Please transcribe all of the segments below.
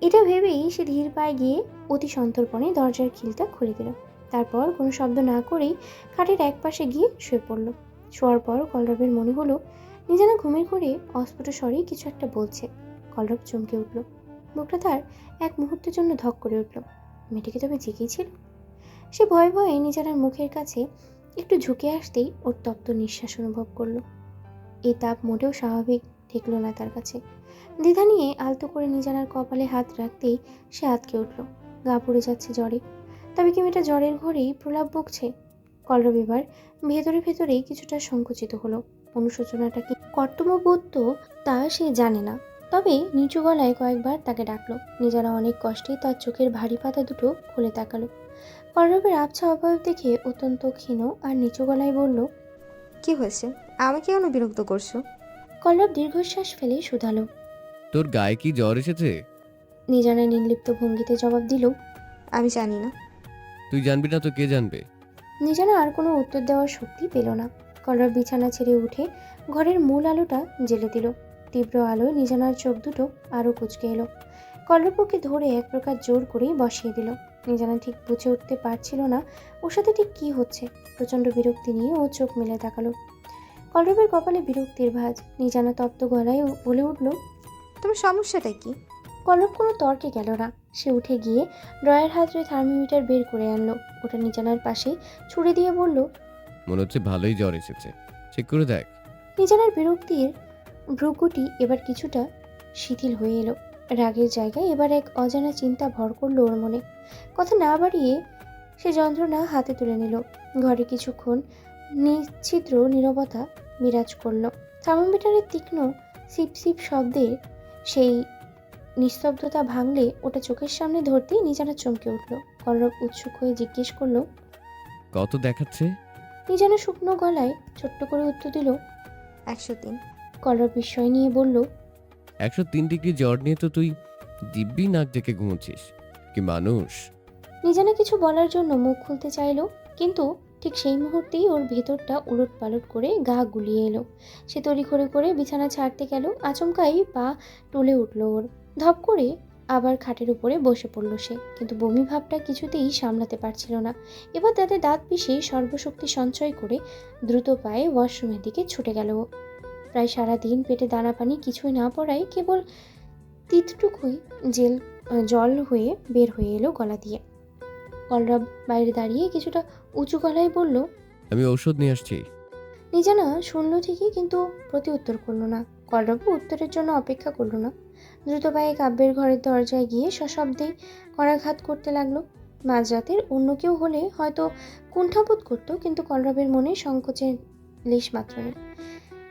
এটা ভেবেই সে ধীর পায়ে গিয়ে অতি সন্তর্পণে দরজার খিলটা খুলে দিল। তারপর কোনো শব্দ না করেই খাটের এক পাশে গিয়ে শুয়ে পড়ল। শোয়ার পর কলরবের মনে হলো নিজানা ঘুমের ঘরে অস্ফুট স্বরে কিছু একটা বলছে। কলরব চমকে উঠল। বুকটা তার এক মুহূর্তের জন্য ধক করে উঠল। মেয়েটিকে তবে জেগেই ছিল। সে ভয়ে ভয়ে নিজানার মুখের কাছে একটু ঝুঁকে আসতেই ওর তপ্ত নিঃশ্বাস অনুভব করলো। এই তাপ মোটেও স্বাভাবিক ঠেকল না তার কাছে। দ্বিধা নিয়ে আলতো করে নিজানার কপালে হাত রাখতেই সে আঁতকে উঠল। গা পুড়ে যাচ্ছে জ্বরে। তবে কি মেয়েটা জ্বরের ঘরেই প্রলাপ বকছে? কলরব এবার ভেতরে ভেতরেই কিছুটা সংকুচিত হলো। অনুশোচনাটা কি কর্তব্যবোধ তো তা সে জানে না। তবে নিচু গলায় কয়েকবার তাকে ডাকলো। নিজানা অনেক কষ্টে তার চোখের ভারী পাতা দুটো খুলে তাকালো। কলরবের আবছা অবয়ব দেখে অত্যন্ত ক্ষীণ আর নিচু গলায় বলল, কি হয়েছে? আমাকে কেন বিরক্ত করছো? কলরব দীর্ঘশ্বাস ফেলে শুধালো। তোর গায়ে কি জ্বর এসেছে? নিজানা নির্লিপ্ত ভঙ্গিতে জবাব দিল, আমি জানি না। তুই জানবি না তো কে জানবে? নিজানা আর কোনো উত্তর দেওয়ার শক্তি পেল না। কলরব বিছানা ছেড়ে উঠে ঘরের মূল আলোটা জ্বেলে দিল। তীব্র আলোয় নিজানার চোখ দুটো আরও কুঁচকে এলো। কলরব ওকে ধরে এক প্রকার জোর করেই বসিয়ে দিল। নিজানা ঠিক বুঝে উঠতে পারছিল না ওর সাথে ঠিক কী হচ্ছে। প্রচণ্ড বিরক্তি নিয়ে ও চোখ মেলে তাকালো। কলরবের কপালে বিরক্তির ভাঁজ। নিজানা তপ্ত গলায় বলে উঠল, তোমার সমস্যাটা কি? কলরব কোনো তর্কে গেল না। সে উঠে গিয়ে ড্রয়ার হাতড়ে থার্মোমিটার বের করে আনলো। ওটা নিজানার পাশে ছুড়ে দিয়ে বলল, মনে হচ্ছে ভালোই জ্বর এসেছে, চেক করে দেখ। নিজানার বিরক্তির ভ্রুকুটি এবার কিছুটা শিথিল হয়ে এলো। রাগের জায়গায় এবার এক অজানা চিন্তা ভর করলো ওর মনে। কথা না বাড়িয়ে সে যন্ত্রণা হাতে তুলে নিল। ঘরে কিছুক্ষণ নিশ্ছিদ্র নীরবতা বিরাজ করলো। থার্মোমিটারের তীক্ষ্ণ সিপ সিপ শব্দে সেই নিস্তব্ধতা ভাঙলে ওটা চোখের সামনে ধরতেই নিজানা চমকে উঠল। কলরব উৎসুক হয়ে জিজ্ঞেস করলো। কত দেখাচ্ছে? নিজানা শুকনো গলায় ছোট্ট করে উত্তর দিল। 103। কলরব বিস্ময় নিয়ে বলল, 103 ডিগ্রি জ্বর নিয়ে তো তুই দিব্যি নাক ডেকে ঘুমোচ্ছিস। কি মানুষ! নিজানা কিছু বলার জন্য মুখ খুলতে চাইল, কিন্তু ঠিক সেই মুহূর্তেই ওর ভেতরটা উলট পালট করে গা গুলিয়ে এলো। সে তড়িঘড়ি করে বিছানা ছাড়তে গেল। আচমকাই পা টলে উঠল ওর। ধপ করে আবার খাটের উপরে বসে পড়ল সে। কিন্তু বমি ভাবটা কিছুতেই সামলাতে পারছিল না। এবার দাঁতে দাঁত পিষে সর্বশক্তি সঞ্চয় করে দ্রুত পায়ে ওয়াশরুমের দিকে ছুটে গেল ও। প্রায় সারাদিন পেটে দানা পানি কিছুই না পড়ায় কেবল তিতটুকুই জল হয়ে বের হয়ে এলো গলা দিয়ে। কলরব বাইরে দাঁড়িয়ে কিছুটা উঁচু গলায় বলল, আমি ঔষধ নিয়ে আসছি। নিজানা শুনল ঠিকই, কিন্তু প্রতি উত্তর করলো না। কলরবও উত্তরের জন্য অপেক্ষা করলো না। দ্রুত পায়ে কাব্যের ঘরের দরজায় গিয়ে সশব্দেই করাঘাত করতে লাগলো। মাঝরাতের অন্য কেউ হলে হয়তো কুণ্ঠাবোধ করতো, কিন্তু কলরবের মনে সংকোচের লেশ মাত্র নেই।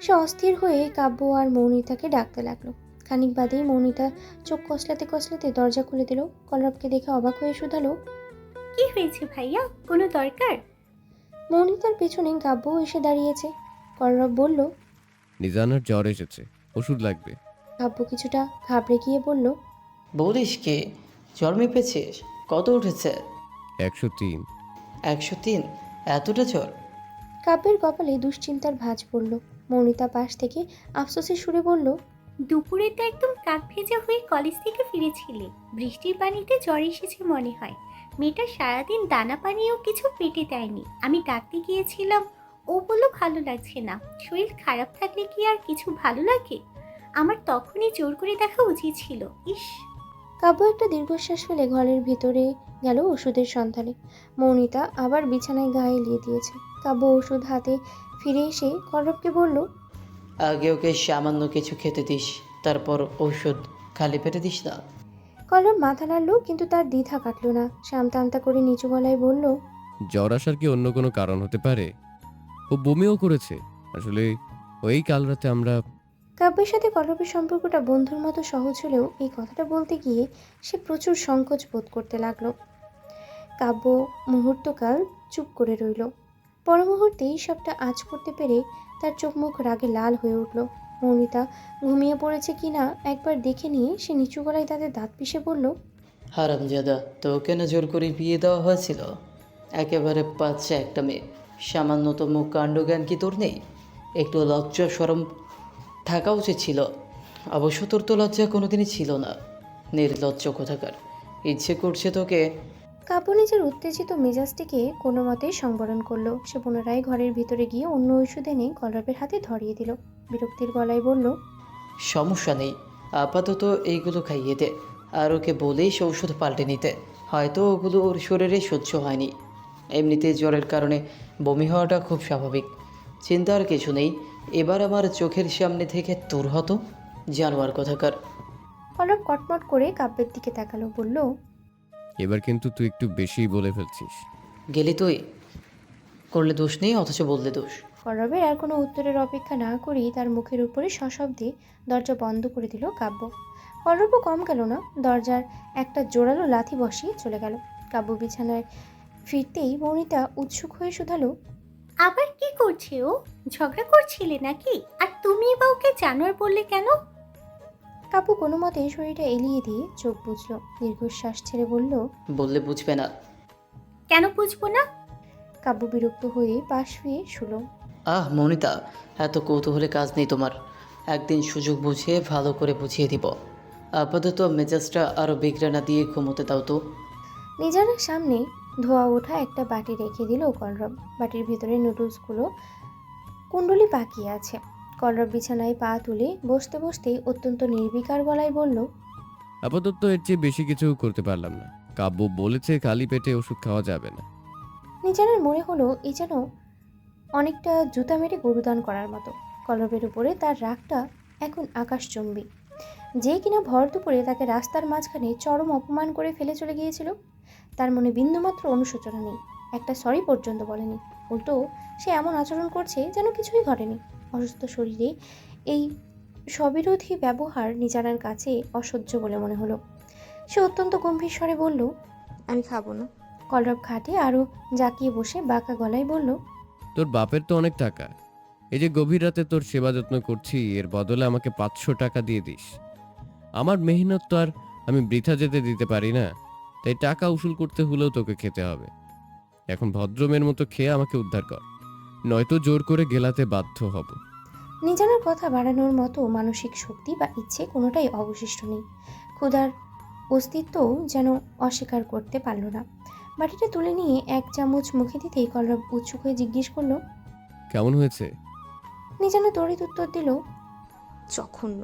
সে অস্থির হয়ে কাব্য আর মৌনিতাকে ডাকতে লাগলো। খানিক বাদেই মৌনিতা চোখ কসলাতে কসলাতে দরজা খুলে দিল। কলরবকে দেখে অবাক হয়ে শুধালো, কি হয়েছে ভাইয়া, কোনো দরকার? মৌনিতার পেছনে কাব্যও এসে দাঁড়িয়েছে। কলরব বলল, নিজানার জ্বর এসেছে, ওষুধ লাগবে। কাব্য কিছুটা ঘাবড়ে গিয়ে বলল, বলিস কি, জ্বর মেপেছিস? কত উঠেছে? 103। 103? এতটা জ্বর? কাব্যের কপালে দুশ্চিন্তার ভাঁজ পড়ল। মৌনিতা পাশ থেকে আফসোসের সুরে বলল, দুপুরে তো একদম কাক ভেজা হয়ে কলেজ থেকে ফিরেছিলে, বৃষ্টির পানিতে জ্বর এসেছে মনে হয়। মেয়েটা সারাদিন দানা পানিও কিছু পেটে দেয়নি। আমি ডাকতে গিয়েছিলাম, ও বলল ভালো লাগছে না। শরীর খারাপ থাকলে কি আর কিছু ভালো লাগে? আমার তখনই জোর করে দেখা উচিত ছিল। ইস! কাব্য একটা দীর্ঘশ্বাস ফেলে ঘরের ভিতরে গেল ওষুধের সন্ধানে। মৌনিতা আবার বিছানায় গায়ে এলিয়ে দিয়েছে। কাব্য ওষুধ হাতে ফিরে এসে কলরবকে বলল, আগে ওকে সামান্য কিছু খেতে দিস, তারপর ঔষধ খালি পেটে দিস না। কলরব মাথা নাড়ল, কিন্তু তার দ্বিধা কাটল না। সে আমতা আমতা করে নিচু গলায় বলল, জ্বর আসার কি অন্য কোনো কারণ হতে পারে? ও বমিও করেছে আসলে। ওই কাল রাতে আমরা কাব্যের সাথে কলরবের সম্পর্কটা বন্ধুর মতো সহজ হলেও এই কথাটা বলতে গিয়ে সে প্রচুর সংকোচ বোধ করতে লাগলো। কাব্য মুহূর্তকাল চুপ করে রইল। পর মুহূর্তেই সবটা আঁচ করতে পেরে তার চোখ মুখ রাগে লাল হয়ে উঠল। মৌনিতা ঘুমিয়ে পড়েছে কিনা একবার দেখে নিয়ে সে নিচু গলায় তাদের দাঁত পিষে বলল, হারামজাদা, তোকে না জোর করে বিয়ে দেওয়া হয়েছিল? একেবারে বাচ্চা একটা মেয়ে, সামান্যতম কাণ্ডজ্ঞান কি তোর নেই? একটু লজ্জা শরম থাকা উচিত ছিল। অবশ্য তোর তো লজ্জা কোনোদিনই ছিল না। নির্লজ্জ কোথাকার। ইচ্ছে করছে তোকে। কাব্য নিজের উত্তেজিত মেজাজটিকে কোনো মতেই সংবরণ করলো। সে পুনরায় ঘরের ভিতরে গিয়ে অন্য ওষুধ এনে কলরবের হাতে ধরিয়ে দিল। বিরক্তির গলায় বলল, সমস্যা নেই, আপাতত এইগুলো খাইয়ে দে। আর ওকে বলেই সে ওষুধ পাল্টে নিতে। হয়তো ওগুলো ওর শরীরে সহ্য হয়নি। এমনিতে জ্বরের কারণে বমি হওয়াটা খুব স্বাভাবিক। চিন্তার কিছু নেই। এবার আমার চোখের সামনে থেকে দূর হতো জানোয়ার কোথাকার। কলরব কটমট করে কাব্যের দিকে তাকালো, বলল, এবার কিন্তু তুই একটু বেশি বলে ফেলছিস। গেলি তুই? করলে দোষ নেই, অথচ বললে দোষ। কলরবের আর কোনো উত্তরের অপেক্ষা না করেই তার মুখের উপরে সশব্দে দরজা বন্ধ করে দিল কাব্য। কলরবও কম গেল না, দরজার একটা জোরালো লাথি বসিয়ে চলে গেল। কাব্য বিছানায় ফিরতেই বনিতা উৎসুক হয়ে শুধালো, আবার কি করছে ও? ঝগড়া করছিলে নাকি? আর তুমি বা ওকে জানোয়ার বললে কেন? কাব্য কোনো মতে শরীরটা এলিয়ে দিয়ে চোখ বুঝল, দীর্ঘশ্বাস ছেড়ে বলল, বললে বুঝবে না। কেন বুঝবো না? কাব্য বিরক্ত হয়ে পাশ ফিরে শুলো। আহ মনিতা, এত কৌতূহলে কাজ নেই তোমার। একদিন সুযোগ বুঝিয়ে ভালো করে বুঝিয়ে দিব। আপাতত মেজাজটা আরও বিগড়ে না দিয়ে ঘুমোতে দাও তো। নিজের সামনে ধোয়া ওঠা একটা বাটি রেখে দিল কলরব। বাটির ভেতরে নুডলসগুলো কুণ্ডলি পাকিয়ে আছে। কলরব বিছানায় পা তুলে বসতে বসতেই অত্যন্ত নির্বিকার গলায় বলল, আপাতত এর চেয়ে বেশি কিছু করতে পারলাম না। কাব্য বলেছে খালি পেটে ওষুধ খাওয়া যাবে না। নিজানের মনে হলো এই যেন অনেকটা জুতা মেরে গরুদান করার মতো। কলরবের উপরে তার রাগটা এখন আকাশচুম্বী। যে কিনা ভর দুপুরে তাকে রাস্তার মাঝখানে চরম অপমান করে ফেলে চলে গিয়েছিল, তার মনে বিন্দুমাত্র অনুশোচনা নেই, একটা সরি পর্যন্ত বলেনি। উল্টো সে এমন আচরণ করছে যেন কিছুই ঘটেনি। অসুস্থ শরীরে এই স্ববিরোধী ব্যবহার নিজানার কাছে অসহ্য বলে মনে হলো। সে অত্যন্ত গম্ভীর স্বরে বলল, আমি খাবো না। কলরব খাটে আরও জাকিয়ে বসে বাঁকা গলায় বলল, তোর বাপের তো অনেক টাকা। এই যে গভীর রাতে তোর সেবা যত্ন করছি, এর বদলে আমাকে 500 টাকা দিয়ে দিস। আমার মেহনত তো আর আমি বৃথা যেতে দিতে পারি না, তাই টাকা উসুল করতে হলেও তোকে খেতে হবে। এখন ভদ্রমের মতো খেয়ে আমাকে উদ্ধার কর, নয়তো জোর করে গেলাতে বাধ্য হব। নিজানের কথা বাড়ানোর মতো মানসিক শক্তি বা ইচ্ছে কোনোটাই অবশিষ্ট নেই। ক্ষুধার অস্তিত্বও যেন অস্বীকার করতে পারল না। বাটিটা তুলে নিয়ে এক চামচ মুখে দিতেই কলরব উৎসুক হয়ে জিজ্ঞেস করলো। কেমন হয়েছে? নিজানা তড়িৎ উত্তর দিল। জঘন্য।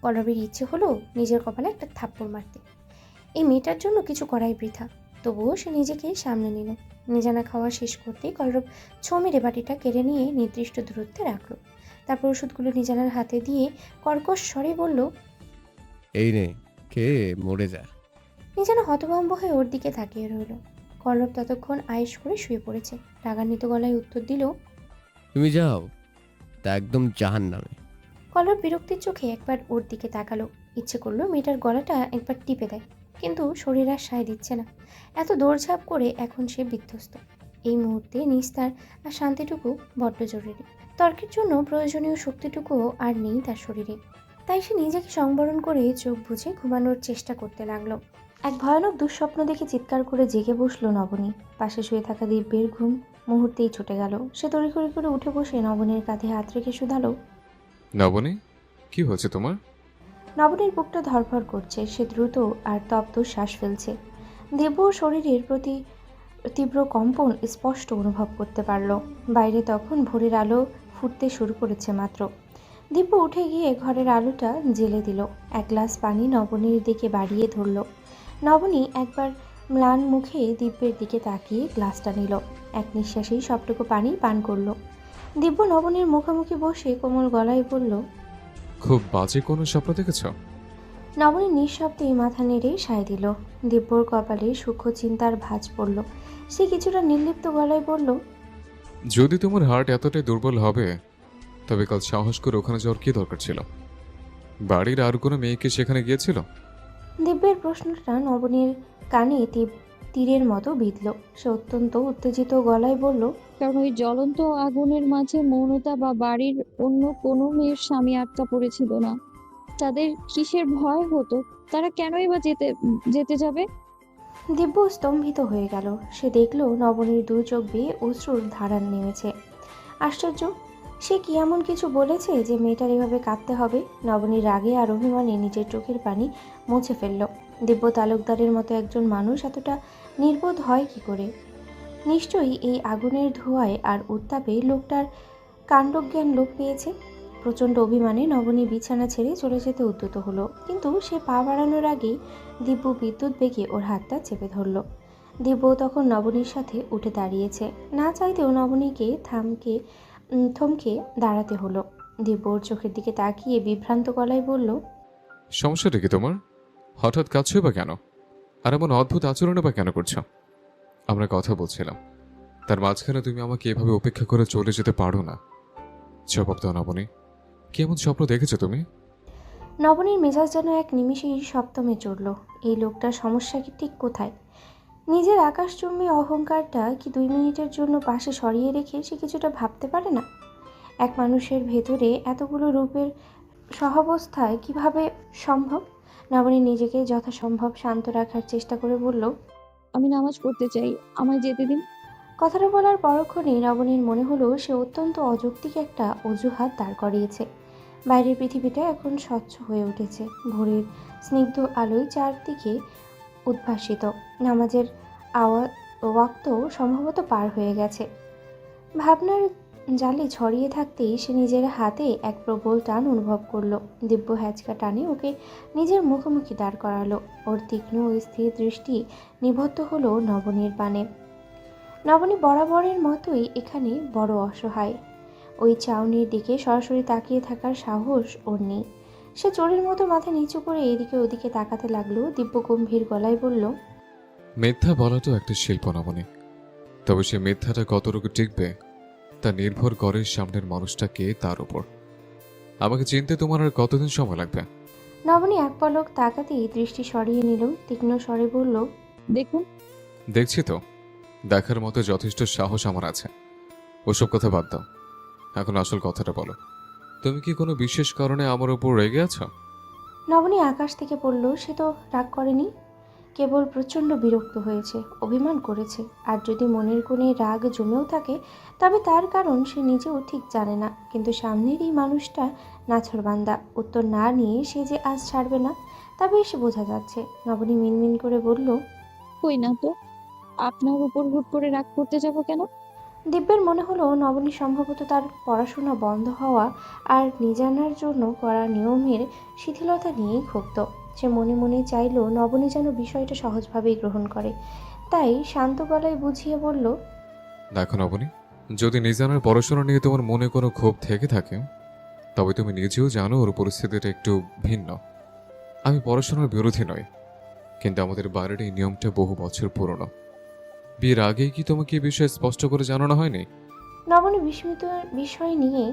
কলরবের ইচ্ছে হলো নিজের কপালে একটা থাপ্পড় মারতে। এই মেয়েটার জন্য কিছু করাই বৃথা। তবুও সে নিজেকে সামনে নিল। নিজানা খাওয়া শেষ করতেই কলরব ছো মেরে বাটিটা কেড়ে নিয়ে নির্দিষ্ট দূরত্বে রাখলো। তারপর ওষুধগুলো নিজানার হাতে দিয়ে কর্কশ স্বরে বলল, এই নে, খেয়ে মরে যা। নিজানা হতভম্ব হয়ে ওর দিকে তাকিয়ে রইল। কলরব ততক্ষণ আয়েশ করে শুয়ে পড়েছে। রাগান্বিত গলায় উত্তর দিল, তুমি যাও, তা একদম জাহান্নামে। কলরব বিরক্তির চোখে একবার ওর দিকে তাকালো। ইচ্ছে করলো মেয়েটার গলাটা একবার টিপে দেয়, কিন্তু শরীর আর সায় দিচ্ছে না। এত দৌড়ঝাঁপ করে এখন সে বিধ্বস্ত। এই মুহূর্তে নিস্তার আর শান্তিটুকু বড্ড জরুরি। তর্কের জন্য প্রয়োজনীয় শক্তিটুকুও আর নেই তার শরীরে। তাই সে নিজেকে সংবরণ করে চোখ বুজে ঘুমানোর চেষ্টা করতে লাগলো। এক ভয়ানক দুঃস্বপ্ন দেখে চিৎকার করে জেগে বসলো নবনী। পাশে শুয়ে থাকা দিব্যের ঘুম মুহূর্তেই ছুটে গেল। সে তড়িঘড়ি করে উঠে বসে নবনীর কাঁধে হাত রেখে শুধালো। নবনী, কি হয়েছে তোমার? নবনীর বুকটা ধড়ফড় করছে। সে দ্রুত আর তপ্ত শ্বাস ফেলছে। দেব শরীরের প্রতি তীব্র কম্পন স্পষ্ট অনুভব করতে পারল। বাইরে তখন ভোরের আলো ফুটতে শুরু করেছে মাত্র। দিব্য উঠে গিয়ে ঘরের আলোটা জ্বেলে দিল। এক গ্লাস পানি নবনীর দিকে বাড়িয়ে ধরল। নবনী একবার ম্লান মুখে দিব্যের দিকে তাকিয়ে গ্লাসটা নিল। এক নিঃশ্বাসেই সবটুকু পানি পান করল। দিব্য নবনীর মুখোমুখি বসে কোমল গলায় বলল, খুব বাজে কোনো স্বপ্ন দেখেছ? নবনী নিঃশব্দেই মাথা নেড়ে সায় দিল। দিব্যর কপালে সূক্ষ্ম চিন্তার ভাঁজ পড়ল। সে কিছুটা নির্লিপ্ত গলায় বলল, যদি তোমার হার্ট এতটাই দুর্বল হবে, তবে কাল সাহস করে ওখানে যাওয়ার কি দরকার ছিল? বাড়ির আর কোনো মেয়েকে সেখানে গিয়েছিল? দিব্যের প্রশ্নটা নবনীর কানে তীরের মতো বিঁধল। সে অত্যন্ত উত্তেজিত গলায় বলল, কারণ ওই জ্বলন্ত আগুনের মাঝে মৌনতা বা বাড়ির অন্য কোনো মেয়ের স্বামী আটকা পড়েছিল না। তাদের কিসের ভয় হতো? তারা কেনই বা যেতে যাবে? দিব্য স্তম্ভিত হয়ে গেল। সে দেখল নবনীর দুই চোখ বেয়ে অশ্রুর ধারান নেমেছে। আশ্চর্য, সে কি এমন কিছু বলেছে যে মেয়েটার এভাবে কাঁদতে হবে? নবনীর রাগে আর অভিমানে নিজের চোখের পানি মুছে ফেলল। দিব্য তালুকদারের মতো একজন মানুষ এতটা নির্বোধ হয় কি করে? নিশ্চয়ই এই আগুনের ধোঁয়ায় আর উত্তাপে লোকটার কাণ্ডজ্ঞান লোপ পেয়েছে। প্রচণ্ড অভিমানে নবনী বিছানা ছেড়ে চলে যেতে উদ্যত হলো, কিন্তু সে পা বাড়ানোর আগেই দিব্য বিদ্যুৎ বেগে ওর হাতটা চেপে ধরল। দিব্য তখন নবনীর সাথে উঠে দাঁড়িয়েছে। না চাইতেও নবনীকে থমকে দাঁড়াতে হলো। দিব্য ওর চোখের দিকে তাকিয়ে বিভ্রান্ত গলায় বলল, সমস্যাটা কি তোমার? হঠাৎ কাঁদছো বা কেন? আর এমন অদ্ভুত আচরণে বা কেন করছো? আমরা কথা বলছিলাম, তার মাঝখানে তুমি আমাকে এভাবে উপেক্ষা করে চলে যেতে পারো না। জবাব দাও নবনী, কেমন স্বপ্ন দেখেছো তুমি? নবনীর মেজাজ যেন এক নিমিষেই সপ্তমে চড়ল। এই লোকটার সমস্যা কি ঠিক কোথায়? নিজের আকাশচুম্বী অহংকারটা কি 2 মিনিটের জন্য পাশে সরিয়ে রেখে সে কিছুটা ভাবতে পারে না? এক মানুষের ভেতরে এতগুলো রূপের সহাবস্থায় কিভাবে সম্ভব? নবনী নিজেকে যথাসম্ভব শান্ত রাখার চেষ্টা করে বলল, আমি নামাজ পড়তে চাই, আমায় যেতে দিন। কথাটা বলার পরক্ষণেই নবনীর মনে হলো সে অত্যন্ত অযৌক্তিক একটা অজুহাত দাঁড় করিয়েছে। বাইরের পৃথিবীটা এখন স্বচ্ছ হয়ে উঠেছে। ভোরের স্নিগ্ধ আলোয় চারদিকে উদ্ভাসিত। নামাজের ওয়াক্ত সম্ভবত পার হয়ে গেছে। ভাবনার জালে ছড়িয়ে থাকতেই সে নিজের হাতে এক প্রবল টান অনুভব করলো। দিব্য হ্যাচকা টানে ওকে নিজের মুখোমুখি দাঁড় করালো। ওর তীক্ষ্ণ ও স্থির দৃষ্টি নিবদ্ধ হলো নবনীর পানে। নবনী বরাবরের মতোই এখানে বড় অসহায়। ওই চাউনির দিকে সরাসরি তাকিয়ে থাকার সাহস ওর নেই। সে চোরের মতো মাথা নিচু করে এদিকে ওদিকে তাকাতে লাগলো। দিব্য গম্ভীর গলায় বলল, মিথ্যা বলাটাও একটা শিল্প নবনী, তবে সে মিথ্যাটা কতটুকু টিকবে তা নির্ভর করে সামনের মানুষটা কে তার উপর। আমাকে চিনতে তোমার আর কতদিন সময় লাগবে? নবনী এক পলক তাকাতেই দৃষ্টি সরিয়ে নিল। তীক্ষ্ণ স্বরে বলল, দেখুন। দেখছি তো, দেখার মতো যথেষ্ট সাহস আমার আছে। ওসব কথা বাদ দাও, এখন আসল কথাটা বলো। তুমি কি কোনো বিশেষ কারণে আমার উপর রেগে আছো? নবনী আকাশ থেকে পড়ল। সে তো রাগ করেনি, কেবল প্রচণ্ড বিরক্ত হয়েছে, অভিমান করেছে। আর যদি মনের কোণে রাগ জমেও থাকে তবে তার কারণ সে নিজেও ঠিক জানে না। কিন্তু সামনের এই মানুষটা নাছোড়বান্দা। উত্তর না নিয়ে সে যে আজ ছাড়বে না তা বেশ বোঝা যাচ্ছে। নবনী মিনমিন করে বলল, কই না তো, আপনার উপর হুট করে রাগ করতে যাব কেন? দিব্যের মনে হলো নবনী সম্ভবত তার পড়াশোনা বন্ধ হওয়া আর নিজানার জন্য করা নিয়মের শিথিলতা নিয়েই ক্ষুব্ধ। সে মনে মনে চাইল নবনী যেন বিষয়টা সহজভাবেই গ্রহণ করে। তাই শান্ত গলায় বুঝিয়ে বলল, দেখো নবনী, যদি নিজানের পড়াশোনা নিয়ে তোমার মনে কোনো ক্ষোভ থেকে থাকে তবে তুমি নিজেও জানো ওর পরিস্থিতিটা একটু ভিন্ন। আমি পড়াশোনার বিরোধী নই, কিন্তু আমাদের বাড়ির এই নিয়মটা বহু বছর পুরনো। বিয়ের আগেই কি তোমাকে এই বিষয়ে স্পষ্ট করে জানানো হয়নি? নবনী বিস্মিত বিষয় নিয়ে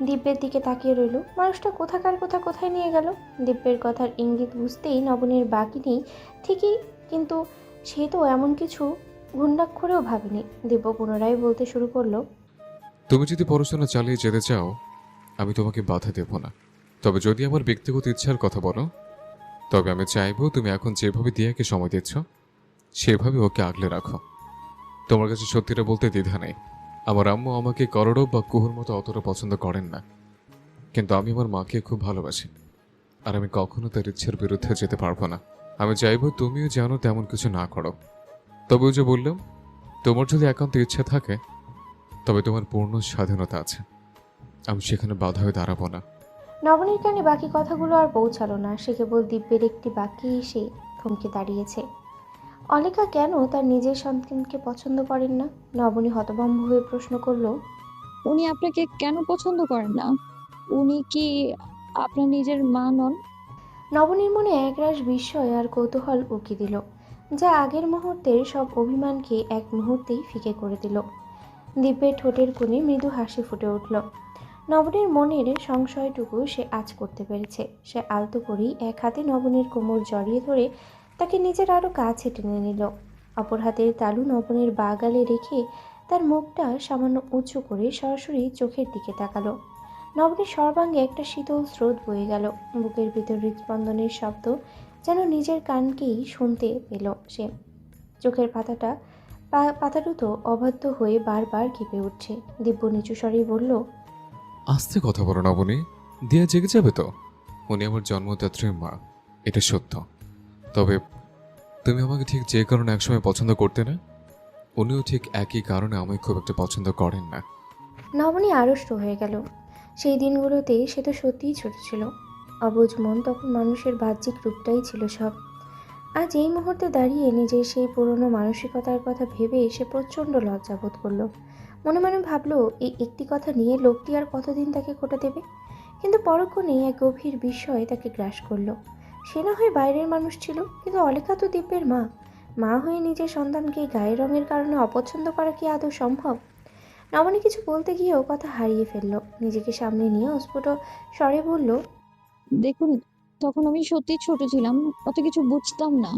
দিব্যের দিকে তাকিয়ে রইল। মানুষটা কোথাকার কোথায় নিয়ে গেল? দিব্যের কথার ইঙ্গিত বুঝতেই নবনীর বাকি নেই ঠিকই, কিন্তু সে তো এমন কিছু ঘুণাক্ষরেও ভাবেনি। দিব্য পুনরায় বলতে শুরু করলো, তুমি যদি পড়াশোনা চালিয়ে যেতে চাও আমি তোমাকে বাধা দেব না, তবে যদি আমার ব্যক্তিগত ইচ্ছার কথা বলো তবে আমি চাইবো তুমি এখন যেভাবে দিয়াকে সময় দিচ্ছ সেভাবে ওকে আগলে রাখো। তোমার কাছে সত্যিটা বলতে দ্বিধা নেই, আমার আম্মু আমাকে করড়ব বা কুহুর মতো অতটা পছন্দ করেন না, কিন্তু আমি আমার মাকে খুব ভালোবাসি আর আমি কখনো তার ইচ্ছার বিরুদ্ধে যেতে পারবো না। আমি চাইবো তুমিও যেন তেমন কিছু না করো। তবে ওই যে বললাম, তোমার যদি একান্ত ইচ্ছা থাকে তবে তোমার পূর্ণ স্বাধীনতা আছে, আমি সেখানে বাধা হয়ে দাঁড়াবো না। নবনীর কানে বাকি কথাগুলো আর পৌঁছালো না। সে কেবল দিব্যের একটি বাক্যে এসে থমকে দাঁড়িয়েছে। অলেখা কেন তার নিজের সন্তানকে পছন্দ করেন না? নবনী হতভম্ব হয়ে প্রশ্ন করলো, উনি আপনাকে কেন পছন্দ করেন না? উনি কি আপনার নিজের মা নন? নবনীর মনে একরাশ বিস্ময় আর কৌতূহল উকি দিল, যা আগের মুহূর্তের সব অভিমানকে এক মুহূর্তেই ফিকে করে দিল। দিব্যের ঠোঁটের কোণে মৃদু হাসি ফুটে উঠল। নবনীর মনের সংশয়টুকু সে আজ করতে পেরেছে। সে আলতো করেই এক হাতে নবনীর কোমর জড়িয়ে ধরে তাকে নিজের আরও কাছে টেনে নিল। অপর হাতের তালু নবনীর বাঁ গালে রেখে তার মুখটা সামান্য উঁচু করে সরাসরি চোখের দিকে তাকালো। নবনীর সর্বাঙ্গে একটা শীতল স্রোত বয়ে গেল। বুকের ভিতর হৃদস্পন্দনের শব্দ যেন নিজের কানকেই শুনতে পেল সে। চোখের পাতা দুটো অবাধ্য হয়ে বারবার কেঁপে উঠছে। দিব্য নিচু স্বরেই বলল, আস্তে কথা বলো নবনী, দিয়া জেগে যাবে তো। উনি আমার জন্মদাত্রীর মা, এটা সত্য। তবে তুমি আমাকে ঠিক যে কারণে একসময় পছন্দ করতে না, উনিও ঠিক একই কারণে আমায় খুব একটা পছন্দ করেন না। নবনী আড়ষ্ট হয়ে গেল। সেই দিনগুলোতে সে তো সত্যিই ছোট ছিল। অবুঝ মন তখন মানুষের বাহ্যিক রূপটাই ছিল সব। আজ এই মুহূর্তে দাঁড়িয়ে নিজের সেই পুরনো মানসিকতার কথা ভেবে সে প্রচণ্ড লজ্জা বোধ করল। মনে মনে ভাবলো এই একটি কথা নিয়ে লোকটি আর কতদিন তাকে খোটা দেবে। কিন্তু পরক্ষণে এক গভীর বিস্ময় তাকে গ্রাস করলো। সে না হয় বাইরের মানুষ ছিল, কিন্তু অলেখা তো দিব্যের মা। মা হয়ে নিজের সন্তানকে গায়ের রঙের কারণে অপছন্দ করা কি আদৌ সম্ভব? নবনী কিছু বলতে গিয়েও কথা হারিয়ে ফেলল। নিজেকে সামনে নিয়ে অস্ফুট স্বরে বলল, দেখুন, তখন আমি সত্যি ছোট ছিলাম, অত কিছু বুঝতাম না।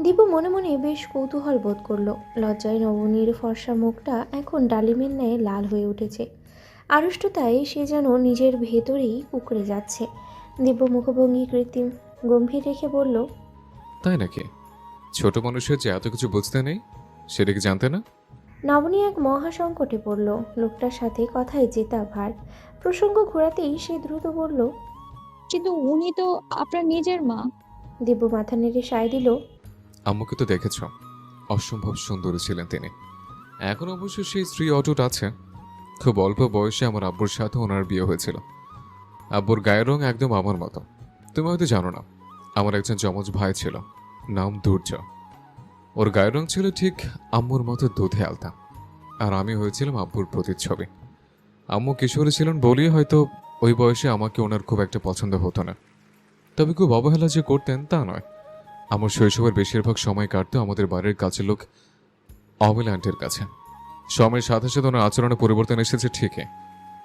দীপু মনে মনে বেশ কৌতূহল বোধ করলো। লজ্জায় নবনীর ফর্সা মুখটা এখন ডালিমের ন্যায় লাল হয়ে উঠেছে। আড়ষ্টতায় সে যেন নিজের ভেতরেই কুঁকড়ে যাচ্ছে। দিব্য মুখভঙ্গি কৃত্রিম গম্ভীর রেখে বলল, তাই নাকি? ছোট মানুষের যে এত কিছু বুঝতে নেই, সেটা কি জানতে না? নবনী এক মহা সংকটে পড়ল। লোকটার সাথে কথায় জেতা ভার। প্রসঙ্গ ঘোরাতেই সে দ্রুত বলল, কিন্তু উনি তো আপনার নিজের মা। দিব্য মাথা নেড়ে সায় দিল, আম্মুকে তো দেখেছ, অসম্ভব সুন্দরী ছিলেন তিনি। এখন অবশ্য সেই স্ত্রী অটুট আছে। খুব অল্প বয়সে আমার আব্বুর সাথে ওনার বিয়ে হয়েছিল। আব্বুর গায়ের রং একদম আমার মতো। তুমি হয়তো জানো না, আমার একজন যমজ ভাই ছিল, নাম দুর্য। ওর গায়ের রং ছিল ঠিক আম্মুর মতো দুধে আলতা, আর আমি হয়েছিলাম আব্বুর প্রতিচ্ছবি। আম্মু কিশোরী ছিলেন বলেই হয়তো ওই বয়সে আমাকে ওনার খুব একটা পছন্দ হতো না। তবে খুব অবহেলা যে করতেন তা নয়। আমার শৈশবের বেশিরভাগ সময় কাটতো আমাদের বাড়ির কাছের লোক অমিল আন্টির কাছে। সময়ের সাথে সাথে ওনার আচরণে পরিবর্তন এসেছে ঠিকই,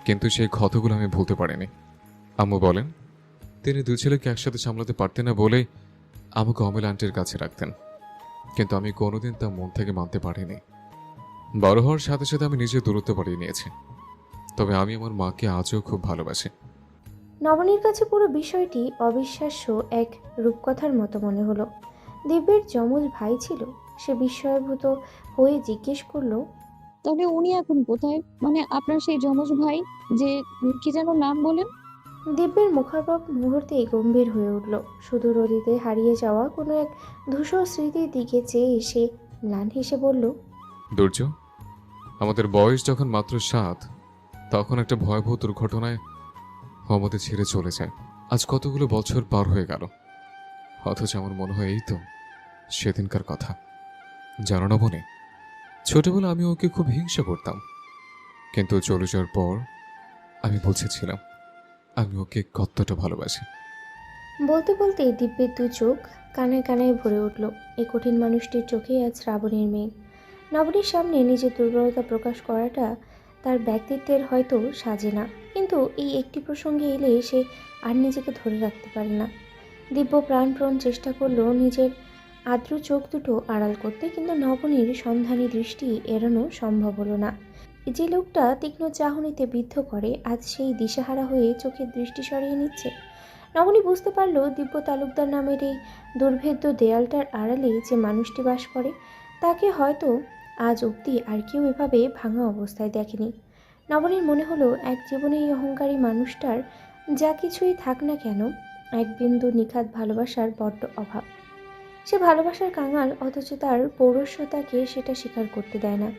কিন্তু সেই ক্ষতগুলো আমি ভুলতে পারিনি। আম্মু বলেন তিনি দুই ছেলেকে একসাথে সামলাতে পারতেন না বলেই আমাকে অমিল আন্টির কাছে রাখতেন। কিন্তু আমি কোনোদিন তা মন থেকে মানতে পারিনি। বড় হওয়ার সাথে সাথে আমি নিজে দূরত্ব বাড়িয়ে নিয়েছি। তবে আমি আমার মাকে আজও খুব ভালোবাসি। নবনীর কাছে পুরো বিষয়টি অবিশ্বাস্য এক রূপকথার মতো মনে হলো। দিব্যের যমজ ভাই ছিল। সে বিস্ময়ভূত হয়ে জিজ্ঞেস করলো, তাহলে উনি এখন কোথায়? মানে আপনার সেই যমজ ভাই, যে কি যেন নাম বলেন? দিব্যের মুখাবব মুহূর্তেই গম্ভীর হয়ে উঠল। সুদূর অতীতে হারিয়ে যাওয়া কোনো এক ধূসর স্মৃতির দিকে চেয়ে সে ম্লান হেসে বলল, দুর্য, আমাদের বয়স যখন মাত্র 7, তখন একটা ভয়াবহ দুর্ঘটনায় আমাদের ছেড়ে চলে যায়। আজ কতগুলো বছর পার হয়ে গেল, অথচ আমার মনে হয় এই তো সেদিনকার কথা। জানো না মনে, ছোটবেলা আমি ওকে খুব হিংসা করতাম, কিন্তু চলে যাওয়ার পর আমি বুঝেছিলাম আমি ওকে কতটা ভালোবাসি। বলতে বলতে দিব্যের দু চোখ কানায় কানায় ভরে উঠল। এই কঠিন মানুষটির চোখেই আজ শ্রাবণের মেয়ে। নবনীর সামনে নিজের দুর্বলতা প্রকাশ করাটা তার ব্যক্তিত্বের হয়তো সাজে না, কিন্তু এই একটি প্রসঙ্গে এলে সে আর নিজেকে ধরে রাখতে পারে না। দিব্য প্রাণপণ চেষ্টা করলো নিজের আর্দ্র চোখ দুটো আড়াল করতে, কিন্তু নবনীর সন্ধানী দৃষ্টি এড়ানো সম্ভব হলো না। যে লোকটা তীক্ষ্ণ চাহনিতে বিদ্ধ করে আজ সেই দিশাহারা হয়ে চোখের দৃষ্টি সরিয়ে নিচ্ছে। নবনী বুঝতে পারল দিব্য তালুকদার নামের এই দুর্ভেদ্য দেয়ালটার আড়ালে যে মানুষটি বাস করে তাকে হয়তো আজ অবধি আর কেউ এভাবে ভাঙা অবস্থায় দেখেনি। নবনীর মনে হলো এক জীবনে এই অহংকারী মানুষটার যা কিছুই থাক না কেন, এক বিন্দু নিখাত ভালোবাসার বড্ড অভাব। সে ভালোবাসার কাঙাল, অথচ তার পৌরস্যতাকে সেটা স্বীকার করতে দেয় না।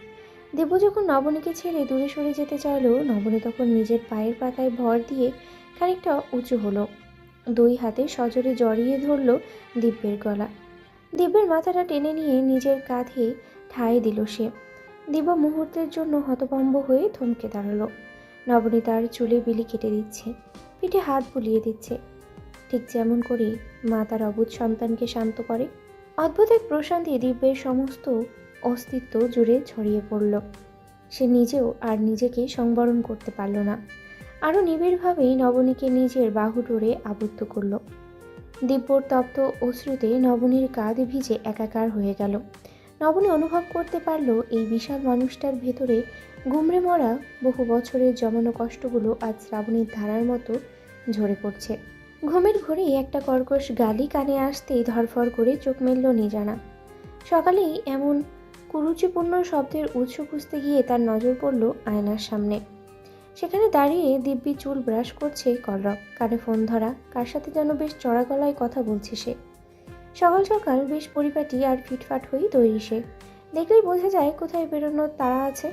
দিব্য যখন নবনীকে ছেড়ে দূরে সরে যেতে চাইল, নবনী তখন নিজের পায়ের পাতায় ভর দিয়ে খানিকটা উঁচু হলো। দুই হাতে সজোরে জড়িয়ে ধরল দিব্যের গলা। দিব্যের মাথাটা টেনে নিয়ে নিজের কাঁধে ঠাঁই দিল সে। দিব্য মুহূর্তের জন্য হতভম্ব হয়ে থমকে দাঁড়ালো। নবনী তার চুলে বিলি কেটে দিচ্ছে, পিঠে হাত বুলিয়ে দিচ্ছে, ঠিক যেমন করে মা তার অবুঝ সন্তানকে শান্ত করে। অদ্ভুত এক প্রশান্তি দিব্যের সমস্ত অস্তিত্ব জুড়ে ছড়িয়ে পড়ল। সে নিজেও আর নিজেকে সংবরণ করতে পারল না। আরও নিবিড়ভাবেই নবনীকে নিজের বাহু ডোরে আবদ্ধ করল। দিব্যর তপ্ত অশ্রুতে নবনীর কাঁধ ভিজে একাকার হয়ে গেল। নবনী অনুভব করতে পারল এই বিশাল মানুষটার ভেতরে গুমড়ে মরা বহু বছরের জমানো কষ্টগুলো আজ শ্রাবণীর ধারার মতো ঝরে পড়ছে। ঘুমের ঘোরেই একটা কর্কশ গালি কানে আসতেই ধরফর করে চোখ মেলল নিজানা। সকালেই এমন কুরুচিপূর্ণ শব্দের উৎস খুঁজতে গিয়ে তার নজর পড়ল আয়নার সামনে। সেখানে দাঁড়িয়ে দিব্যি চুল ব্রাশ করছে কলরব, কানে ফোন ধরা, কার সাথে যেন বেশ চড়া গলায় কথা বলছে সে। সকাল সকাল বেশ পরিপাটি আর ফিটফাট হয়েই তৈরি সে। দেখলেই বোঝা যায় কোথায় বেরোনোর তাড়া আছে।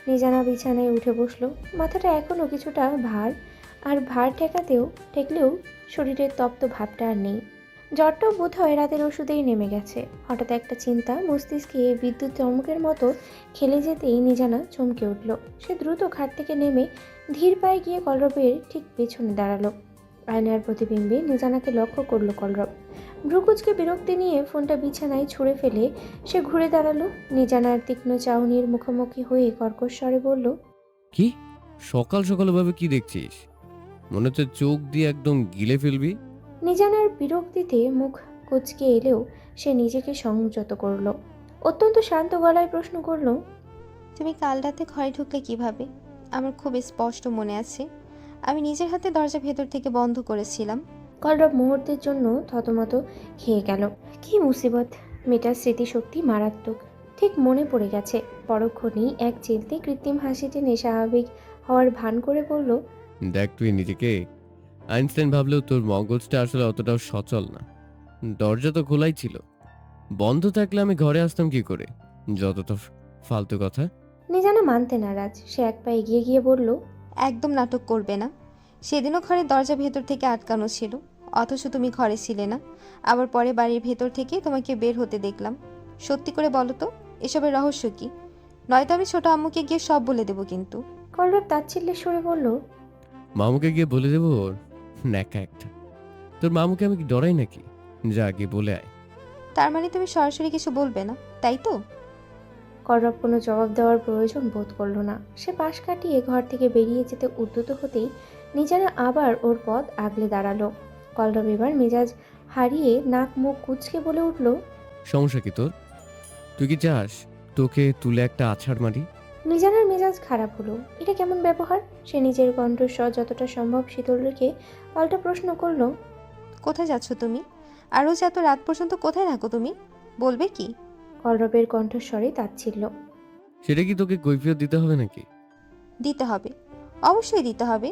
নিজানা বিছানায় উঠে বসলো। মাথাটা এখনও কিছুটা ভার, আর ভার ঠেকলেও শরীরের তপ্ত ভাবটা আর নেই। জ্বরটাও বোধ হয় রাতের ওষুধেই নেমে গেছে। হঠাৎ একটা চিন্তা মস্তিষ্কে বিদ্যুৎ চমকের মতো খেলে যেতেই নিজানা চমকে উঠল। সে দ্রুত খাট থেকে নেমে ধীর পায়ে গিয়ে কলরবের ঠিক পেছনে দাঁড়ালো। আয়নার প্রতিবিম্বে নিজানাকে লক্ষ্য করলো কলরব। ভ্রুকুচকে বিরক্তি নিয়ে ফোনটা বিছানায় ছুঁড়ে ফেলে সে ঘুরে দাঁড়ালো। নিজানার তীক্ষ্ণ চাউনির মুখোমুখি হয়ে কর্কশ স্বরে বলল, কি সকাল সকালভাবে কি দেখছিস? মনে হচ্ছে চোখ দিয়ে একদম গিলে ফেলবি। নিজানার বিরক্তিতে মুখ কুচকে এলেও সে নিজেকে সংযত করলো। অত্যন্ত শান্ত গলায় প্রশ্ন করলো, তুমি কাল রাতে ঘরে ঢুকলে কিভাবে? আমার খুব স্পষ্ট মনে আছে, আমি নিজের হাতে দরজা ভেতর থেকে বন্ধ করেছিলাম। কলরব মুহূর্তের জন্য থতমত খেয়ে গেল। কি মুসিবত! মেয়েটার স্মৃতিশক্তি মারাত্মক। ঠিক মনে পড়ে গেছে। পরক্ষণেই এক চিলতে কৃত্রিম হাসি টেনে স্বাভাবিক হওয়ার ভান করে বলল, দেখ, তুই নিজেকে আইনস্টাইন ভাবলেও তোর মগজটা আসলে অতটাও সচল না। দরজা তো খোলাই ছিল, বন্ধ থাকলে আমি ঘরে আসতাম কি করে? যত তো ফালতু কথা। নিজানা মানতে নারাজ। সে এক পা এগিয়ে গিয়ে বলল, একদম নাটক করবে না। সেদিনও ঘরের দরজা ভেতর থেকে আটকানো ছিল, অথচ তুমি ঘরে ছিলে না। আবার পরে বাড়ির ভেতর থেকে তোমাকে বের হতে দেখলাম। সত্যি করে বলো তো, এসবের রহস্য কি? নয়তো আমি ছোট আম্মুকে গিয়ে সব বলে দেবো কিন্তু। কলরব তাচ্ছিল্যের সুরে বলল, মামুকে গিয়ে বলে দেবো? ওর ন্যাকা একটা। তোর মামুকে আমি কি ডরাই নাকি? যা গিয়ে বলে আয়। তার মানে তুমি সরাসরি কিছু বলবে না, তাই তো? কলরব কোনো জবাব দেওয়ার প্রয়োজন বোধ করলো না। সে পাশ কাটিয়ে ঘর থেকে বেরিয়ে যেতে উদ্যত হতেই নিজানা আবার ওর পথ আগলে দাঁড়ালো। কলরব এবার মেজাজ হারিয়ে নাক মুখ কুঁচকে বলে উঠল, সমস্যা কি তোর? তুই কি চাস তোকে তুলে একটা আছাড় মারি? নিজানার মেজাজ খারাপ হলো। এটা কেমন ব্যবহার? সে নিজের কণ্ঠস্বর যতটা সম্ভব শীতল রেখে পাল্টা প্রশ্ন করলো, কোথায় যাচ্ছ তুমি? আর রোজ এত রাত পর্যন্ত কোথায় থাকো তুমি? বলবে কি? কলরবের কণ্ঠস্বরে তাচ্ছিল্য। সেটা কি তোকে কৈফিয়ত দিতে হবে নাকি? দিতে হবে, অবশ্যই দিতে হবে।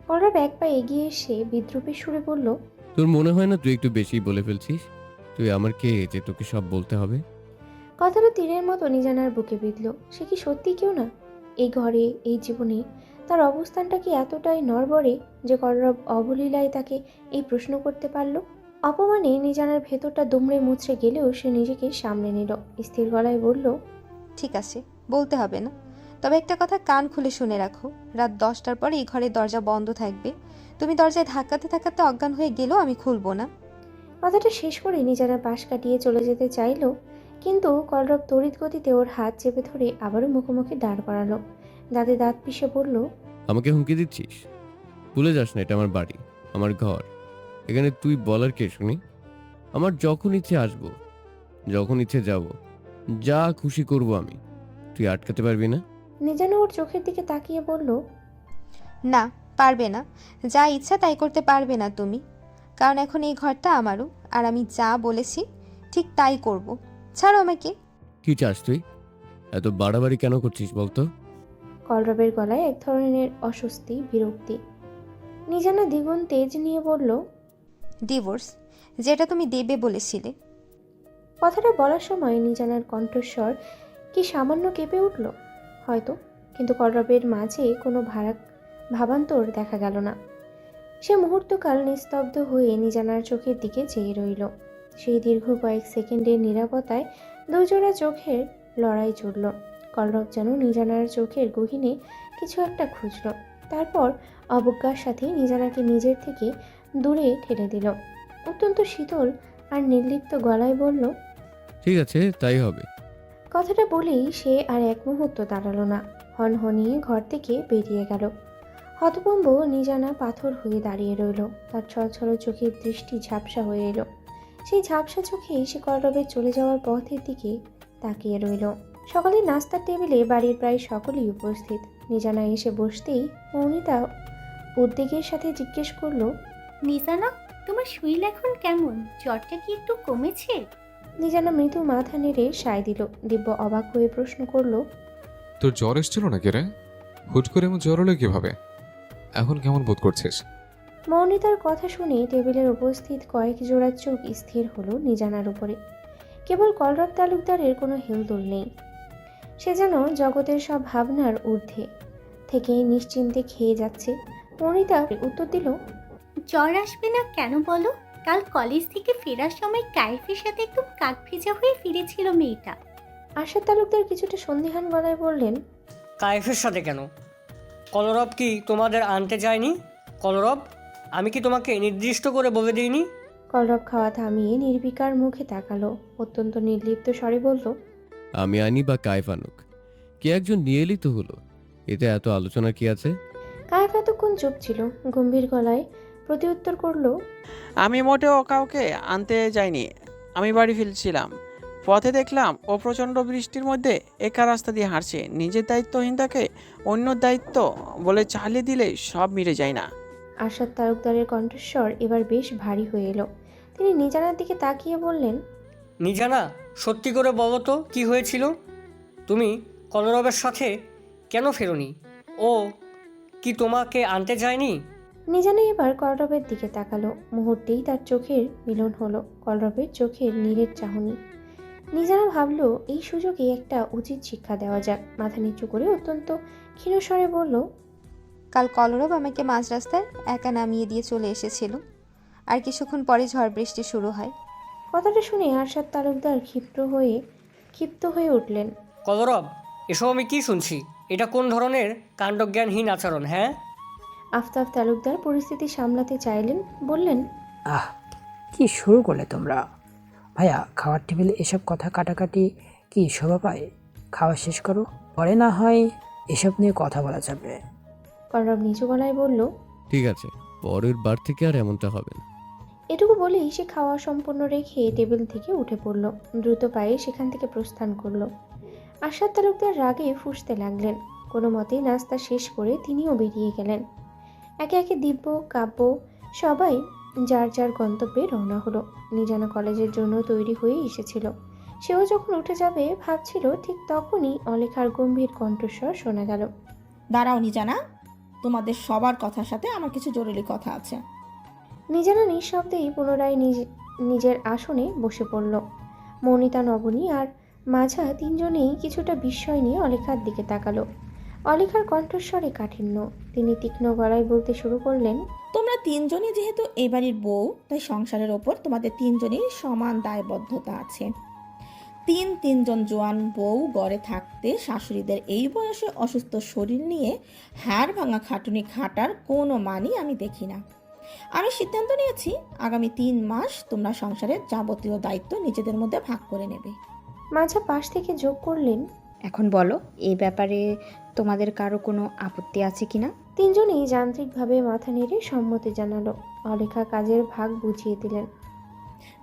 কলরব এক পা এগিয়ে এসে বিদ্রুপের সুরে বলল, তোর মনে হয় না তুই একটু বেশি বলে ফেলছিস? তুই আমার কে যে তোকে সব বলতে হবে? কথাটা তীরের মতো নিজানার বুকে বিঁধল। সে কি সত্যি কেউ না? এই ঘরে, এই জীবনে তার অবস্থানটা কি এতটাই নড়বড়ে যে কলরব অবলীলায় তাকে এই প্রশ্ন করতে পারল? অপমানে নিজানার ভেতরটা দুমড়ে মুচড়ে গেলেও সে নিজেকে সামলে নিল। স্থির গলায় বলল, ঠিক আছে, বলতে হবে না। তবে একটা কথা কান খুলে শুনে রাখো, রাত 10টার পর এই ঘরের দরজা বন্ধ থাকবে। তুমি দরজায় ধাক্কাতে ধাক্কাতে অজ্ঞান হয়ে গেলেও আমি খুলবো না। কথাটা শেষ করে নিজানা পাশ কাটিয়ে চলে যেতে চাইল, কিন্তু কলরব তড়িৎ গতিতে ওর হাত চেপে ধরে আবারও মুখোমুখি দাঁড় করালো। দাঁতে দাঁত পিষে বলল, আমাকে হুমকি দিচ্ছিস? ভুলে যাস না, এটা আমার বাড়ি, আমার ঘর। এখানে তুই বলার কে শুনি? আমার যখন ইচ্ছে আসবো, যখন ইচ্ছে যাব, যা খুশি করব আমি। তুই আটকাতে পারবি না। নিজানা ওর চোখের দিকে তাকিয়ে বলল, না, পারবে না। যা ইচ্ছা তাই করতে পারবে না তুমি, কারণ এখন এই ঘরটা আমারও, আর আমি যা বলেছি ঠিক তাই করব। ছাড়ো আমাকে। কি চাস তুই? এত বাড়াবাড়ি কেন করছিস বলতো? কলরবের গলায় এক ধরনের অস্বস্তি, বিরক্তি। নিজানা দ্বিগুণ তেজ নিয়ে বলল, ডিভোর্স, যেটা তুমি দেবে বলেছিলে। কথাটা বলার সময় নিজানার কণ্ঠস্বর কি সামান্য কেঁপে উঠল হয়তো, কিন্তু কলরবের মাঝে কোনো ভাবান্তর দেখা গেল না। সে মুহূর্তকাল নিস্তব্ধ হয়ে নিজানার চোখের দিকে চেয়ে রইল। সেই দীর্ঘ কয়েক সেকেন্ডের নীরবতায় দুজোড়া চোখের লড়াই চলল। কলরব যেন নিজানার চোখের গহীনে কিছু একটা খুঁজল। তারপর অবজ্ঞার সাথে নিজানাকে নিজের থেকে দূরে ঠেলে দিল। অত্যন্ত শীতল আর নির্লিপ্ত গলায় বলল, ঠিক আছে, তাই হবে। কথাটা বলেই সে আর এক মুহূর্ত দাঁড়ালো না। হনহনিয়ে ঘর থেকে বেরিয়ে গেল। হতভম্ব নিজানা পাথর হয়ে দাঁড়িয়ে রইল। তার ছলছল চোখের দৃষ্টি ঝাপসা হয়ে এলো। সেই ঝাপসা চোখেই সে কলরবের চলে যাওয়ার পথের দিকে তাকিয়ে রইল। সকালে নাস্তার টেবিলে বাড়ির প্রায় সকলেই উপস্থিত। নিজানা এসে বসতেই মৌমিতা উদ্বেগের সাথে জিজ্ঞেস করলো, নিজানা, তোমার শরীর এখন কেমন? জ্বরটা কি একটু কমেছে? নিজানা মৃদু মাথা নেড়ে সায় দিল। দিব্য অবাক হয়ে প্রশ্ন করলো, তোর জ্বর এসেছিল নাকি রে? হুট করে এমন জ্বর হলো কিভাবে? এখন কেমন বোধ করছিস? মৌনিতার কথা শুনে টেবিলের উপস্থিত কয়েক জোড়া চোখ স্থির হলো নিজানার উপরে। কেবল কলরব তালুকদারের কোনো হেলদোল নেই। সে যেন জগতের সব ভাবনার ঊর্ধ্বে থেকে নিশ্চিন্তে খেয়ে যাচ্ছে। মৌনিতা উত্তর দিল, জ্বর আসবে না কেন বলো? কাল কলেজ থেকে ফেরার সময় কাইফের সাথে একদম কাক ভেজা হয়ে ফিরেছিল মেয়েটা। আশাদ তালুকদার কিছুটা সন্দিহান গলায় বললেন, কায়েফের সাথে কেন? কলরব কি তোমাদের আনতে যায়নি? কলরব, আমি কি তোমাকে নির্দিষ্ট করে বলে দিইনি? কলরব খাওয়া থামিয়ে নির্বিকার মুখে তাকালো। অত্যন্ত নির্লিপ্ত স্বরে বলল, আমি আনি বা কায়েফ আনুক, কে একজন নিয়ে এলেই তো হলো, এতে এত আলোচনা কি আছে? কায়েফ এতক্ষণ চুপ ছিল। গম্ভীর গলায় প্রতিউত্তর করলো, আমি মোটেও কাউকে আনতে যাইনি। আমি বাড়ি ফিরছিলাম, পথে দেখলাম ও প্রচণ্ড বৃষ্টির মধ্যে একা রাস্তা দিয়ে হাঁটছে। নিজের দায়িত্বহীনতাকে অন্য দায়িত্ব বলে চালিয়ে দিলে সব মিটে যায় না। আশাদ তালুকদারের কণ্ঠস্বর এবার বেশ ভারী হয়ে এলো। তিনি নিজানার দিকে তাকিয়ে বললেন, নিজানা, সত্যি করে বলো তো কি হয়েছিল? তুমি কলরবের সাথে কেন ফেরোনি? ও কি তোমাকে আনতে যায়নি? নিজানা এবার কলরবের দিকে তাকালো। মুহূর্তেই তার চোখের মিলন হলো কলরবের চোখের নীরের চাহনি। নিজানা ভাবল এই সুযোগে একটা উচিত শিক্ষা দেওয়া যাক। মাথা নিচু করে অত্যন্ত ক্ষীণস্বরে বলল, কাল কলরব আমাকে মাঝ রাস্তায় একা নামিয়ে দিয়ে চলে এসেছিল। আর কিছুক্ষণ পরে ঝড় বৃষ্টি শুরু হয়। কথাটা শুনে আরশাদ তালুকদার ক্ষিপ্ত হয়ে উঠলেন। কলরব, এসব আমি কি শুনছি? এটা কোন ধরনের কাণ্ডজ্ঞানহীন আচরণ? হ্যাঁ, আফতাব তালুকদার পরিস্থিতি সামলাতে চাইলেন, বললেন, আহ, কি শুরু করলে তোমরা? ভাইয়া, খাওয়ার টেবিলে এসব কথা কাটাকাটি কি শোভা পায়? খাওয়া শেষ করো, পরে না হয় এসব নিয়ে কথা বলা যাবে। কলরব নিচু গলায় বলল, ঠিক আছে, পরের বার থেকে আর এমনটা হবে না। এটুকু বলেই সে খাওয়া সম্পূর্ণ রেখে টেবিল থেকে উঠে পড়ল। দ্রুত পায়ে সেখান থেকে প্রস্থান করল। আশাদ তালুকদার রাগে ফুঁসতে লাগলেন। কোনো মতেই নাস্তা শেষ করে তিনিও বেরিয়ে গেলেন। একে একে দিব্য, কাব্য সবাই যার যার গন্তব্যে রওনা হলো। নিজানা কলেজের জন্য তৈরি হয়ে এসেছিল। সেও যখন উঠে যাবে ভাবছিল, ঠিক তখনই অলেখার গম্ভীর কণ্ঠস্বর শোনা গেল, দাঁড়াও নিজানা, তোমাদের সবার কথার সাথে আমার কিছু জরুরি কথা আছে। নিজানা নিঃশব্দেই পুনরায় নিজের আসনে বসে পড়ল। মৌনিতা, নবনী আর মাঝা তিনজনেই কিছুটা বিস্ময় নিয়ে অলেখার দিকে তাকালো। অলেখার কণ্ঠস্বরে কাঠিন্য। তিনি তীক্ষ্ণ গলায় বলতে শুরু করলেন, তোমরা তিনজনই যেহেতু এই বাড়ির বউ, তাই সংসারের ওপর তোমাদের তিনজনের সমান দায়বদ্ধতা আছে। তিনজন জোয়ান বউ গড়ে থাকতে শাশুড়িদের এই বয়সে অসুস্থ শরীর নিয়ে হাড় ভাঙা খাটুনি খাটার কোনো মানই আমি দেখি না। আমি সিদ্ধান্ত নিয়েছি, আগামী 3 মাস তোমরা সংসারের যাবতীয় দায়িত্ব নিজেদের মধ্যে ভাগ করে নেবে। মাঝা পাশ থেকে যোগ করলেন, এখন বলো, এই ব্যাপারে তোমাদের কারো কোনো আপত্তি আছে কিনা? তিনজনেই যান্ত্রিকভাবে মাথা নেড়ে সম্মতি জানালো। অলেখা কাজের ভাগ বুঝিয়ে দিলেন।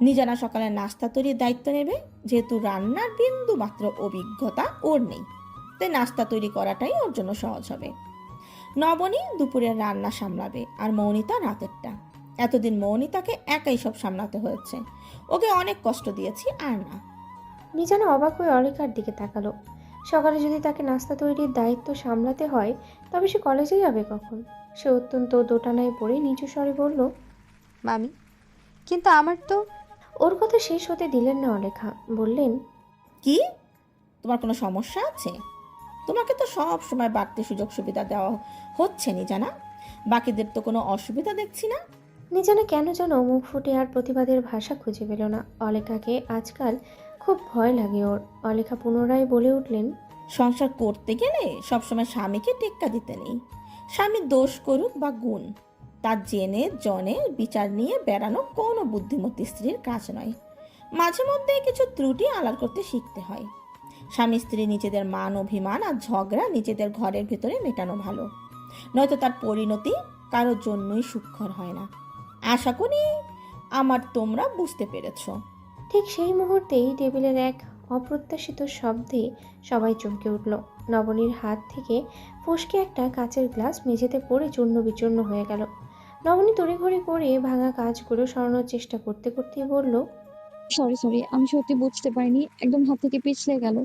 নিজানা সকালে নাস্তা তৈরির দায়িত্ব নেবে। যেহেতু রান্নার বিন্দু মাত্র অভিজ্ঞতা ওর নেই, তাই নাস্তা তৈরি করাটাই ওর জন্য সহজ হবে। নবনী দুপুরের রান্না সামলাবে, আর মৌনিতা রাতেরটা। এতদিন মৌনিতাকে একাই সব সামলাতে হয়েছে। ওকে অনেক কষ্ট দিয়েছি, আর না। নিজানা অবাক হয়ে অলেখার দিকে তাকালো। সকালে যদি তাকে নাস্তা তৈরির দায়িত্ব সামলাতে হয়, তবে সে কলেজে যাবে কখন? সে অত্যন্ত দোটানায় পড়ে নিচু স্বরে বলল, মামি, কিন্তু আমার তো... ওর কথা শেষ হতে দিলেন না অলেখা। বললেন, কি, তোমার কোনো সমস্যা আছে? তোমাকে তো সব সময় বাড়তি সুযোগ সুবিধা দেওয়া হচ্ছে নিজানা, বাকিদের তো কোনো অসুবিধা দেখছি না। নিজানা কেন যেন মুখ ফুটে আর প্রতিবাদের ভাষা খুঁজে পেল না। অলেখাকে আজকাল খুব ভয় লাগে ওর। অলেখা পুনরায় বলে উঠলেন, সংসার করতে গেলে সবসময় স্বামীকে টেক্কা দিতে নেই। স্বামী দোষ করুক বা গুণ, তার জেনে জনে বিচার নিয়ে বেড়ানো কোনো বুদ্ধিমতী স্ত্রীর কাজ নয়। মাঝে মধ্যে কিছু ত্রুটি আড়াল করতে শিখতে হয়। স্বামী স্ত্রী নিজেদের মান অভিমান আর ঝগড়া নিজেদের ঘরের ভেতরে মেটানো ভালো, নয়তো তার পরিণতি কারোর জন্যই সুখকর হয় না। আশা করি আমার তোমরা বুঝতে পেরেছো। ঠিক সেই মুহূর্তেই টেবিলের এক অপ্রত্যাশিত শব্দে সবাই চমকে উঠল। নবনীর হাত থেকে ফসকে একটা কাচের গ্লাস মেঝেতে পড়ে চূর্ণ বিচূর্ণ হয়ে গেল। নবনী তড়িঘড়ি করে ভাঙা কাজগুলো সরানোর চেষ্টা করতে করতেই বলল, সরি, আমি সত্যি বুঝতে পারিনি, একদম হাত থেকে পিছলে গেল।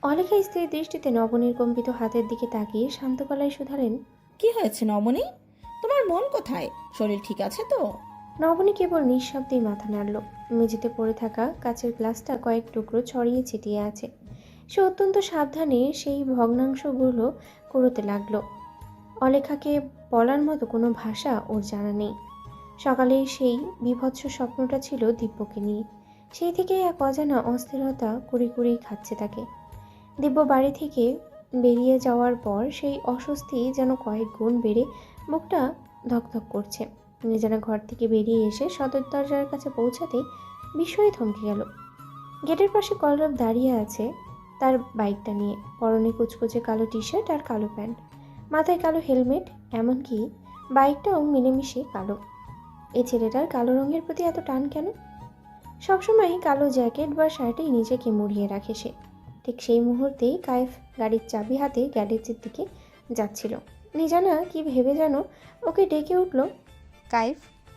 অলেখা স্থির দৃষ্টিতে নবনীর কম্পিত হাতের দিকে তাকিয়ে শান্ত গলায় শুধালেন, কি হয়েছে নবনী? তোমার মন কোথায়? শরীর ঠিক আছে তো? নবনী কেবল নিঃশব্দেই মাথা নাড়ল। মেঝেতে পড়ে থাকা কাচের গ্লাসটা কয়েক টুকরো ছড়িয়ে ছিটিয়ে আছে। সে অত্যন্ত সাবধানে সেই ভগ্নাংশগুলো কুড়োতে লাগলো। অলেখাকে বলার মতো কোনো ভাষা ওর জানা নেই। সকালে সেই বীভৎস স্বপ্নটা ছিল দিব্যকে নিয়ে। সেই থেকে এক অজানা অস্থিরতা কুড়ি কুড়ি খাচ্ছে তাকে। দিব্য বাড়ি থেকে বেরিয়ে যাওয়ার পর সেই অস্বস্তি যেন কয়েক গুণ বেড়ে বুকটা ধকধক করছে। নিজেরা ঘর থেকে বেরিয়ে এসে সদর দরজার কাছে পৌঁছাতেই বিস্ময়ে থমকে গেল। গেটের পাশে কলরব দাঁড়িয়ে আছে তার বাইকটা নিয়ে, পরনে কুচকুচে কালো টি শার্ট আর কালো প্যান্ট, মাথায় কালো হেলমেট, এমনকি বাইকটাও মিলেমিশে কালো। এই ছেলেটার কালো রঙের প্রতি এত টান কেন? সবসময় কালো জ্যাকেট বা শার্টেই নিজেকে মুড়িয়ে রাখে সে। ঠিক সেই মুহূর্তেই কায়েফ গাড়ির চাবি হাতে গ্যারেজের দিকে যাচ্ছিল। নিজানা কি ভেবে যেন ওকে ডেকে উঠল। কাইফ,